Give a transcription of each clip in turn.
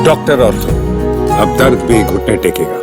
Doctor ortho, अब दर्द भी घुटने टेकेगा।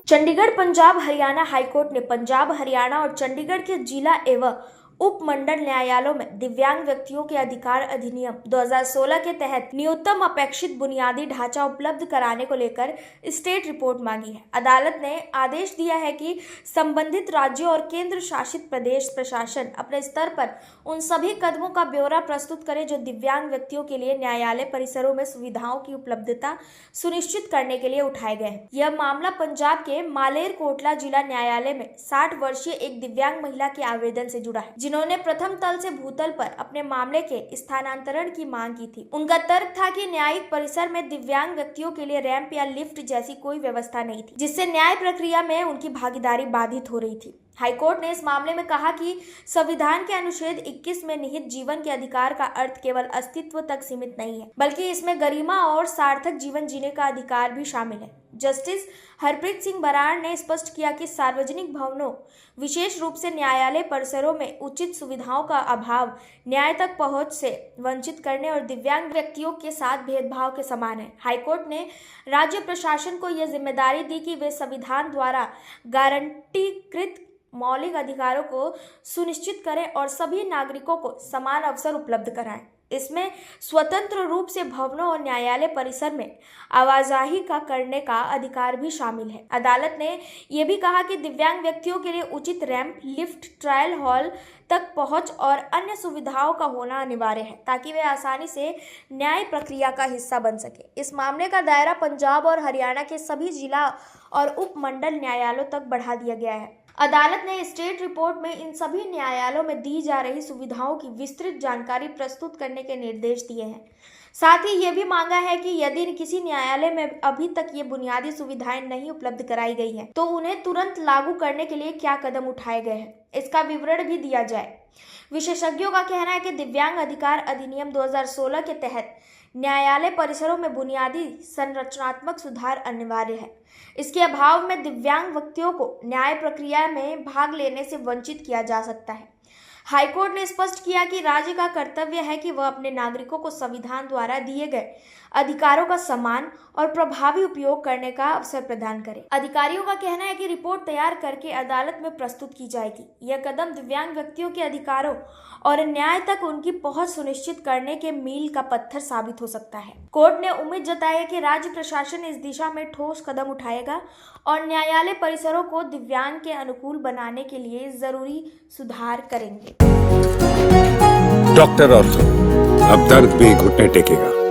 चंडीगढ़ पंजाब हरियाणा हाईकोर्ट ने पंजाब हरियाणा और चंडीगढ़ के जिला एवं उप मंडल न्यायालयों में दिव्यांग व्यक्तियों के अधिकार अधिनियम 2016 के तहत न्यूनतम अपेक्षित बुनियादी ढांचा उपलब्ध कराने को लेकर स्टेट रिपोर्ट मांगी है। अदालत ने आदेश दिया है कि संबंधित राज्यों और केंद्र शासित प्रदेश प्रशासन अपने स्तर पर उन सभी कदमों का ब्यौरा प्रस्तुत करे जो दिव्यांग व्यक्तियों के लिए न्यायालय परिसरों में सुविधाओं की उपलब्धता सुनिश्चित करने के लिए उठाए गए हैं। यह मामला पंजाब के मालेरकोटला जिला न्यायालय में 60 वर्षीय एक दिव्यांग महिला के आवेदन से जुड़ा है, जिन्होंने प्रथम तल से भूतल पर अपने मामले के स्थानांतरण की मांग की थी। उनका तर्क था कि न्यायिक परिसर में दिव्यांग व्यक्तियों के लिए रैंप या लिफ्ट जैसी कोई व्यवस्था नहीं थी, जिससे न्याय प्रक्रिया में उनकी भागीदारी बाधित हो रही थी। हाईकोर्ट ने इस मामले में कहा कि संविधान के अनुच्छेद 21 में निहित जीवन के अधिकार का अर्थ केवल अस्तित्व तक सीमित नहीं है, बल्कि इसमें गरिमा और सार्थक जीवन जीने का अधिकार भी शामिल है। जस्टिस हरप्रीत सिंह बराड़ ने स्पष्ट किया कि सार्वजनिक भवनों, विशेष रूप से न्यायालय परिसरों में उचित सुविधाओं का अभाव न्याय तक पहुंच से वंचित करने और दिव्यांग व्यक्तियों के साथ भेदभाव के समान है। हाईकोर्ट ने राज्य प्रशासन को यह जिम्मेदारी दी कि वे संविधान द्वारा गारंटीकृत मौलिक अधिकारों को सुनिश्चित करें और सभी नागरिकों को समान अवसर उपलब्ध कराएं। इसमें स्वतंत्र रूप से भवनों और न्यायालय परिसर में आवाजाही का करने का अधिकार भी शामिल है। अदालत ने यह भी कहा कि दिव्यांग व्यक्तियों के लिए उचित रैंप, लिफ्ट, ट्रायल हॉल तक पहुंच और अन्य सुविधाओं का होना अनिवार्य है, ताकि वे आसानी से न्याय प्रक्रिया का हिस्सा बन सके। इस मामले का दायरा पंजाब और हरियाणा के सभी जिला और उप मंडल न्यायालयों तक बढ़ा दिया गया है। अदालत ने स्टेट रिपोर्ट में इन सभी न्यायालयों में दी जा रही सुविधाओं की विस्तृत जानकारी प्रस्तुत करने के निर्देश दिए हैं। साथ ही यह भी मांगा है कि यदि किसी न्यायालय में अभी तक ये बुनियादी सुविधाएं नहीं उपलब्ध कराई गई हैं, तो उन्हें तुरंत लागू करने के लिए क्या कदम उठाए गए हैं, इसका विवरण भी दिया जाए। विशेषज्ञों का कहना है कि दिव्यांग अधिकार अधिनियम 2016 के तहत न्यायालय परिसरों में बुनियादी संरचनात्मक सुधार अनिवार्य है। इसके अभाव में दिव्यांग व्यक्तियों को न्याय प्रक्रिया में भाग लेने से वंचित किया जा सकता है। हाईकोर्ट ने स्पष्ट किया कि राज्य का कर्तव्य है कि वह अपने नागरिकों को संविधान द्वारा दिए गए अधिकारों का समान और प्रभावी उपयोग करने का अवसर प्रदान करे। अधिकारियों का कहना है कि रिपोर्ट तैयार करके अदालत में प्रस्तुत की जाएगी। यह कदम दिव्यांग व्यक्तियों के अधिकारों और न्याय तक उनकी पहुंच सुनिश्चित करने के मील का पत्थर साबित हो सकता है। कोर्ट ने उम्मीद जताई है कि राज्य प्रशासन इस दिशा में ठोस कदम उठाएगा और न्यायालय परिसरों को दिव्यांग के अनुकूल बनाने के लिए जरूरी सुधार करेंगे। डॉक्टर ऑर्थो, अब दर्द भी घुटने टेकेगा।